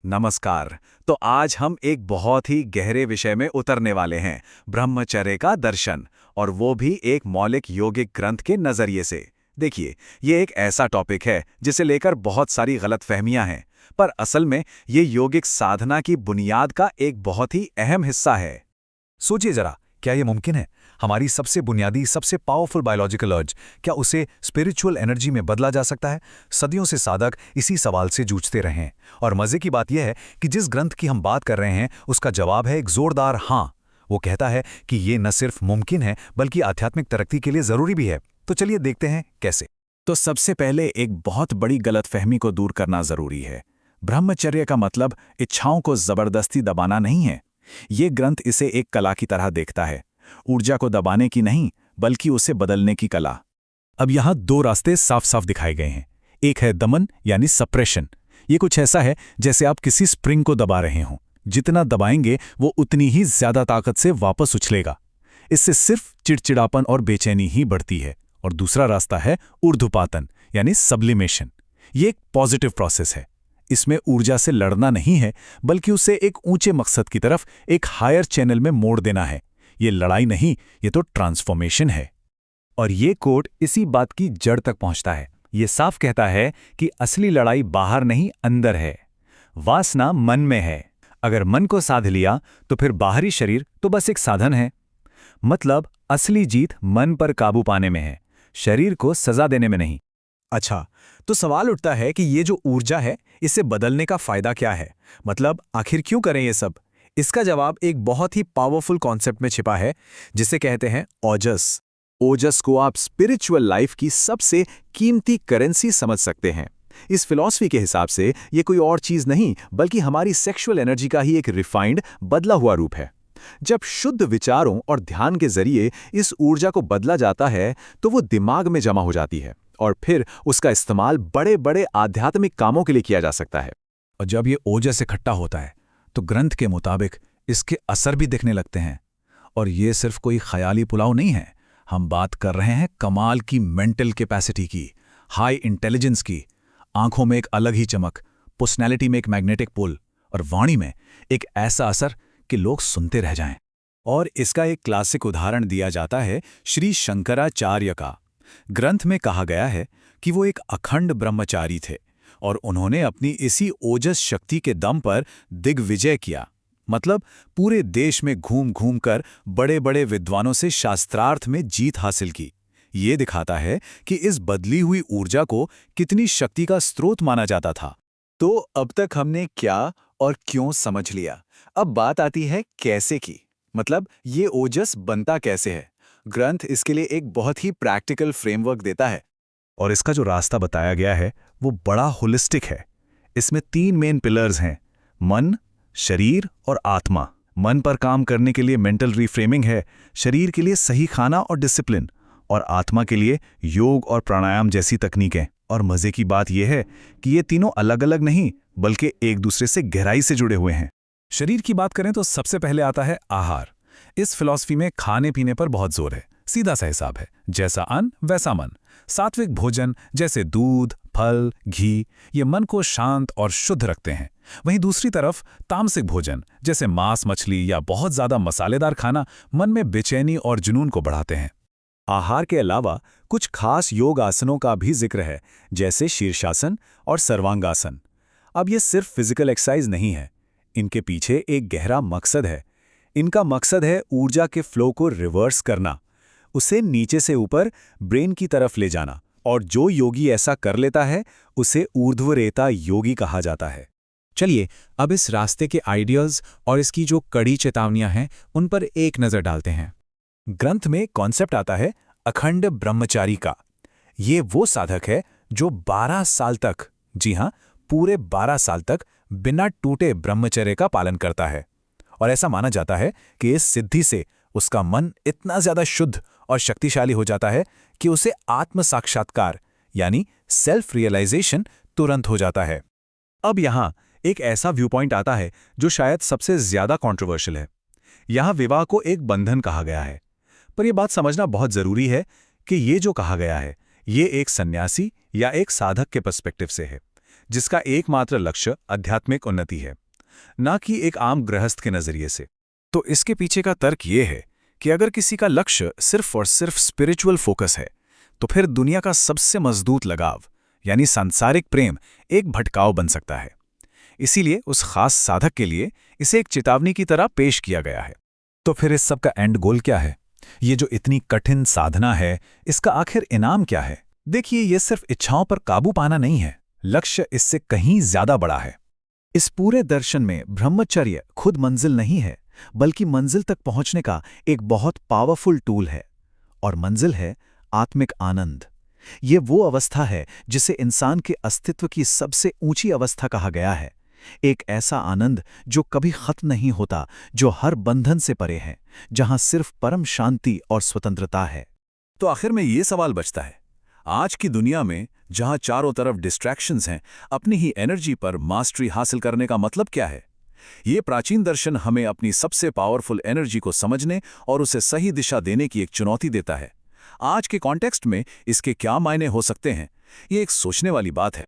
नमस्कार। तो आज हम एक बहुत ही गहरे विषय में उतरने वाले हैं, ब्रह्मचर्य का दर्शन, और वो भी एक मौलिक योगिक ग्रंथ के नजरिए से। देखिए, ये एक ऐसा टॉपिक है जिसे लेकर बहुत सारी गलतफहमियां हैं, पर असल में ये योगिक साधना की बुनियाद का एक बहुत ही अहम हिस्सा है। सोचिए जरा, क्या यह मुमकिन है? हमारी सबसे बुनियादी, सबसे पावरफुल बायोलॉजिकल अर्ज, क्या उसे स्पिरिचुअल एनर्जी में बदला जा सकता है? सदियों से साधक इसी सवाल से जूझते रहे हैं, और मजे की बात यह है कि जिस ग्रंथ की हम बात कर रहे हैं उसका जवाब है एक जोरदार हाँ। वो कहता है कि ये न सिर्फ मुमकिन है बल्कि आध्यात्मिक तरक्की के लिए जरूरी भी है। तो चलिए देखते हैं कैसे। तो सबसे पहले एक बहुत बड़ी गलतफहमी को दूर करना जरूरी है। ब्रह्मचर्य का मतलब इच्छाओं को जबरदस्ती दबाना नहीं है। ये ग्रंथ इसे एक कला की तरह देखता है, ऊर्जा को दबाने की नहीं, बल्कि उसे बदलने की कला। अब यहाँ दो रास्ते साफ साफ दिखाए गए हैं। एक है दमन यानी सप्रेशन। ये कुछ ऐसा है जैसे आप किसी स्प्रिंग को दबा रहे हों। जितना दबाएंगे वो उतनी ही ज्यादा ताकत से वापस उछलेगा। इससे सिर्फ चिड़चिड़ापन और बेचैनी ही बढ़ती है। और दूसरा रास्ता है ऊर्ध्वपातन यानी सब्लिमेशन। ये एक पॉजिटिव प्रोसेस है। इसमें ऊर्जा से लड़ना नहीं है, बल्कि उसे एक ऊंचे मकसद की तरफ, एक हायर चैनल में मोड़ देना है। ये लड़ाई नहीं, ये तो ट्रांसफॉर्मेशन है। और ये कोट इसी बात की जड़ तक पहुंचता है। ये साफ कहता है कि असली लड़ाई बाहर नहीं, अंदर है। वासना मन में है। अगर मन को साध लिया तो फिर बाहरी शरीर तो बस एक साधन है। मतलब असली जीत मन पर काबू पाने में है, शरीर को सजा देने में नहीं। अच्छा, तो सवाल उठता है कि ये जो ऊर्जा है, इसे बदलने का फायदा क्या है? मतलब आखिर क्यों करें ये सब? इसका जवाब एक बहुत ही पावरफुल कॉन्सेप्ट में छिपा है, जिसे कहते हैं ओजस। ओजस को आप स्पिरिचुअल लाइफ की सबसे कीमती करेंसी समझ सकते हैं। इस फिलॉसफी के हिसाब से ये कोई और चीज नहीं, बल्कि हमारी सेक्सुअल एनर्जी का ही एक रिफाइंड, बदला हुआ रूप है। जब शुद्ध विचारों और ध्यान के जरिए इस ऊर्जा को बदला जाता है, तो वो दिमाग में जमा हो जाती है, और फिर उसका इस्तेमाल बड़े बड़े आध्यात्मिक कामों के लिए किया जा सकता है। और जब ये ओजस इकट्ठा होता है तो ग्रंथ के मुताबिक इसके असर भी दिखने लगते हैं। और ये सिर्फ कोई ख्याली पुलाव नहीं है। हम बात कर रहे हैं कमाल की मेंटल कैपेसिटी की, हाई इंटेलिजेंस की। आंखों में एक अलग ही चमक, पर्सनैलिटी में एक मैग्नेटिक पुल, और वाणी में एक ऐसा असर कि लोग सुनते रह जाएं। और इसका एक क्लासिक उदाहरण दिया जाता है श्री शंकराचार्य का। ग्रंथ में कहा गया है कि वो एक अखंड ब्रह्मचारी थे, और उन्होंने अपनी इसी ओजस शक्ति के दम पर दिग्विजय किया। मतलब पूरे देश में घूम घूम कर बड़े बड़े विद्वानों से शास्त्रार्थ में जीत हासिल की। ये दिखाता है कि इस बदली हुई ऊर्जा को कितनी शक्ति का स्रोत माना जाता था। तो अब तक हमने क्या और क्यों समझ लिया। अब बात आती है कैसे की। मतलब ये ओजस बनता कैसे है। ग्रंथ इसके लिए एक बहुत ही प्रैक्टिकल फ्रेमवर्क देता है। और इसका जो रास्ता बताया गया है वो बड़ा होलिस्टिक है। इसमें 3 मेन पिलर्स हैं: मन, शरीर और आत्मा। मन पर काम करने के लिए मेंटल रिफ्रेमिंग है, शरीर के लिए सही खाना और डिसिप्लिन, और आत्मा के लिए योग और प्राणायाम जैसी तकनीकें। और मजे की बात यह है कि ये तीनों अलग अलग नहीं, बल्कि एक दूसरे से गहराई से जुड़े हुए हैं। शरीर की बात करें तो सबसे पहले आता है आहार। इस फिलॉसफी में खाने पीने पर बहुत जोर है। सीधा सा हिसाब है, जैसा अन्न वैसा मन। सात्विक भोजन जैसे दूध, फल, घी, ये मन को शांत और शुद्ध रखते हैं। वहीं दूसरी तरफ तामसिक भोजन जैसे मांस, मछली या बहुत ज्यादा मसालेदार खाना मन में बेचैनी और जुनून को बढ़ाते हैं। आहार के अलावा कुछ खास योग आसनों का भी जिक्र है, जैसे शीर्षासन और सर्वांगासन। अब ये सिर्फ फिजिकल एक्सरसाइज नहीं है, इनके पीछे एक गहरा मकसद है। इनका मकसद है ऊर्जा के फ्लो को रिवर्स करना, उसे नीचे से ऊपर ब्रेन की तरफ ले जाना। और जो योगी ऐसा कर लेता है उसे ऊर्ध्वरेता योगी कहा जाता है। चलिए अब इस रास्ते के आइडियाज और इसकी जो कड़ी चेतावनियां हैं उन पर एक नजर डालते हैं। ग्रंथ में कॉन्सेप्ट आता है अखंड ब्रह्मचारी का। ये वो साधक है जो 12 साल तक, जी हां, पूरे 12 साल तक बिना टूटे ब्रह्मचर्य का पालन करता है। और ऐसा माना जाता है कि इस सिद्धि से उसका मन इतना ज्यादा शुद्ध और शक्तिशाली हो जाता है कि उसे आत्म साक्षात्कार यानी सेल्फ रियलाइजेशन तुरंत हो जाता है। अब यहां एक ऐसा व्यू पॉइंट आता है जो शायद सबसे ज्यादा कंट्रोवर्शियल है। यहां विवाह को एक बंधन कहा गया है, पर यह बात समझना बहुत जरूरी है कि ये जो कहा गया है ये एक सन्यासी या एक साधक के पर्सपेक्टिव से है, जिसका एकमात्र लक्ष्य आध्यात्मिक उन्नति है, ना कि एक आम गृहस्थ के नजरिए से। तो इसके पीछे का तर्क ये है कि अगर किसी का लक्ष्य सिर्फ और सिर्फ स्पिरिचुअल फोकस है, तो फिर दुनिया का सबसे मजबूत लगाव यानी सांसारिक प्रेम एक भटकाव बन सकता है। इसीलिए उस खास साधक के लिए इसे एक चेतावनी की तरह पेश किया गया है। तो फिर इस सब का एंड गोल क्या है? ये जो इतनी कठिन साधना है, इसका आखिर इनाम क्या है? देखिए, ये सिर्फ इच्छाओं पर काबू पाना नहीं है, लक्ष्य इससे कहीं ज्यादा बड़ा है। इस पूरे दर्शन में ब्रह्मचर्य खुद मंजिल नहीं है, बल्कि मंजिल तक पहुंचने का एक बहुत पावरफुल टूल है। और मंजिल है आत्मिक आनंद। ये वो अवस्था है जिसे इंसान के अस्तित्व की सबसे ऊंची अवस्था कहा गया है। एक ऐसा आनंद जो कभी खत्म नहीं होता, जो हर बंधन से परे है, जहां सिर्फ परम शांति और स्वतंत्रता है। तो आखिर में ये सवाल बचता है, आज की दुनिया में जहां चारों तरफ डिस्ट्रैक्शंस हैं, अपनी ही एनर्जी पर मास्टरी हासिल करने का मतलब क्या है? ये प्राचीन दर्शन हमें अपनी सबसे पावरफुल एनर्जी को समझने और उसे सही दिशा देने की एक चुनौती देता है। आज के कॉन्टेक्स्ट में इसके क्या मायने हो सकते हैं, ये एक सोचने वाली बात है।